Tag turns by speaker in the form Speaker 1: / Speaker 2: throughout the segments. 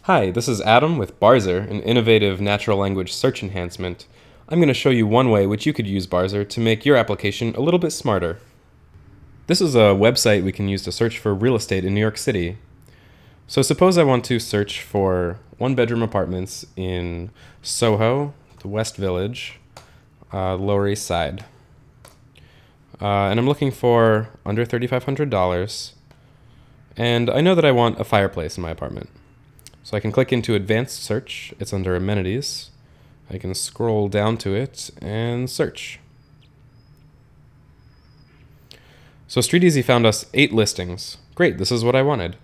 Speaker 1: Hi, this is Adam with Barzer, an innovative natural language search enhancement. I'm going to show you one way which you could use Barzer to make your application a little bit smarter. This is a website we can use to search for real estate in New York City. So suppose I want to search for one-bedroom apartments in Soho, the West Village, Lower East Side. And I'm looking for under $3,500. And I know that I want a fireplace in my apartment. So I can click into Advanced Search. It's under Amenities. I can scroll down to it and search. So StreetEasy found us 8 listings. Great, this is what I wanted.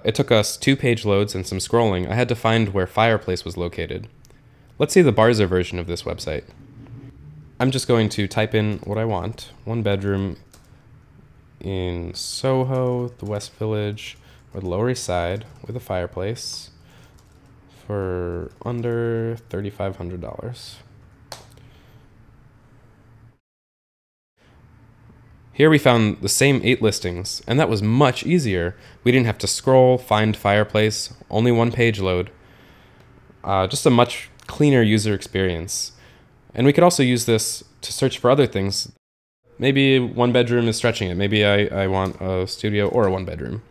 Speaker 1: It took us 2 page loads and some scrolling. I had to find where fireplace was located. Let's see the Barzer version of this website. I'm just going to type in what I want. 1 bedroom in Soho, the West Village, or the Lower East Side with a fireplace for under $3,500. Here we found the same 8 listings, and that was much easier. We didn't have to scroll, find fireplace, only 1 page load. Just a much cleaner user experience. And we could also use this to search for other things. Maybe 1 bedroom is stretching it. Maybe I want a studio or a 1 bedroom.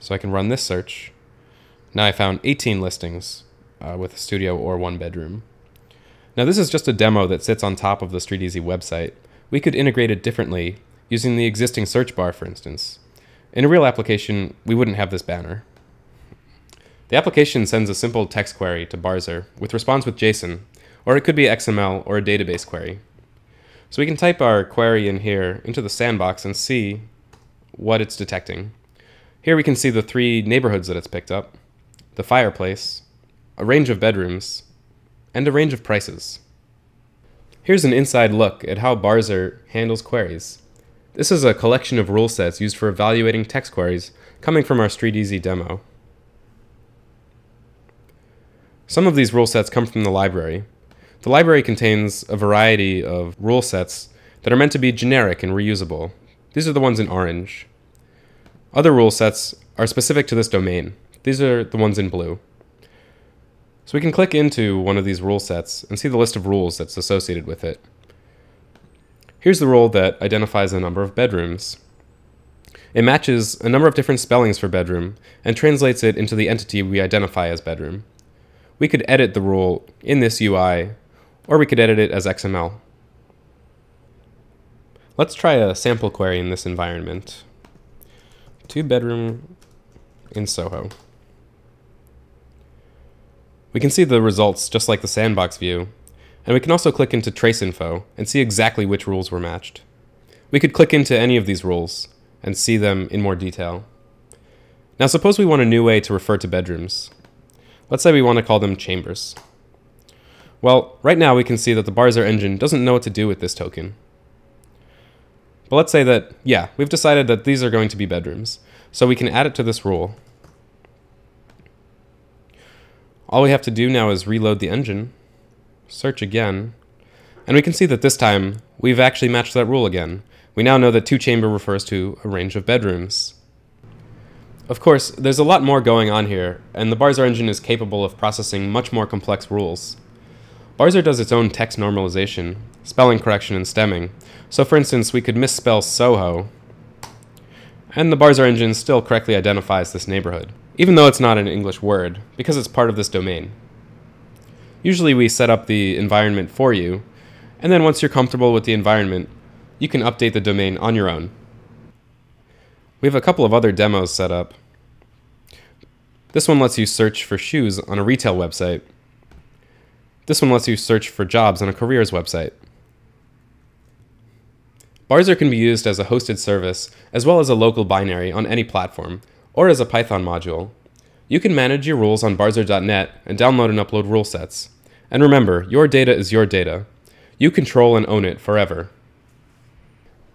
Speaker 1: So I can run this search. Now I found 18 listings with a studio or 1 bedroom. Now this is just a demo that sits on top of the StreetEasy website. We could integrate it differently using the existing search bar, for instance. In a real application, we wouldn't have this banner. The application sends a simple text query to Barzer with response with JSON, or it could be XML or a database query. So we can type our query in here into the sandbox and see what it's detecting. Here we can see the 3 neighborhoods that it's picked up, the fireplace, a range of bedrooms, and a range of prices. Here's an inside look at how Barzer handles queries. This is a collection of rule sets used for evaluating text queries coming from our StreetEasy demo. Some of these rule sets come from the library. The library contains a variety of rule sets that are meant to be generic and reusable. These are the ones in orange. Other rule sets are specific to this domain. These are the ones in blue. So we can click into one of these rule sets and see the list of rules that's associated with it. Here's the rule that identifies a number of bedrooms. It matches a number of different spellings for bedroom and translates it into the entity we identify as bedroom. We could edit the rule in this UI, or we could edit it as XML. Let's try a sample query in this environment. 2 bedroom in Soho. We can see the results just like the sandbox view, and we can also click into trace info and see exactly which rules were matched. We could click into any of these rules and see them in more detail. Now suppose we want a new way to refer to bedrooms. Let's say we want to call them chambers. Well, right now we can see that the Barzer engine doesn't know what to do with this token. But let's say that, yeah, we've decided that these are going to be bedrooms, so we can add it to this rule. All we have to do now is reload the engine, search again, and we can see that this time we've actually matched that rule again. We now know that 2 chamber refers to a range of bedrooms. Of course, there's a lot more going on here, and the Barzer engine is capable of processing much more complex rules. Barzer does its own text normalization, spelling correction, and stemming. So for instance, we could misspell Soho, and the Barzer engine still correctly identifies this neighborhood, even though it's not an English word, because it's part of this domain. Usually we set up the environment for you, and then once you're comfortable with the environment, you can update the domain on your own. We have a couple of other demos set up. This one lets you search for shoes on a retail website. This one lets you search for jobs on a careers website. Barzer can be used as a hosted service, as well as a local binary on any platform, or as a Python module. You can manage your rules on barzer.net and download and upload rule sets. And remember, your data is your data. You control and own it forever.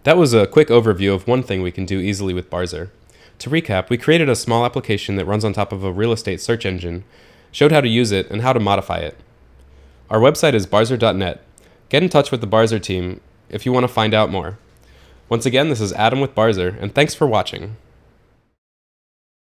Speaker 1: That was a quick overview of one thing we can do easily with Barzer. To recap, we created a small application that runs on top of a real estate search engine, showed how to use it and how to modify it. Our website is barzer.net. Get in touch with the Barzer team if you want to find out more. Once again, this is Adam with Barzer, and thanks for watching.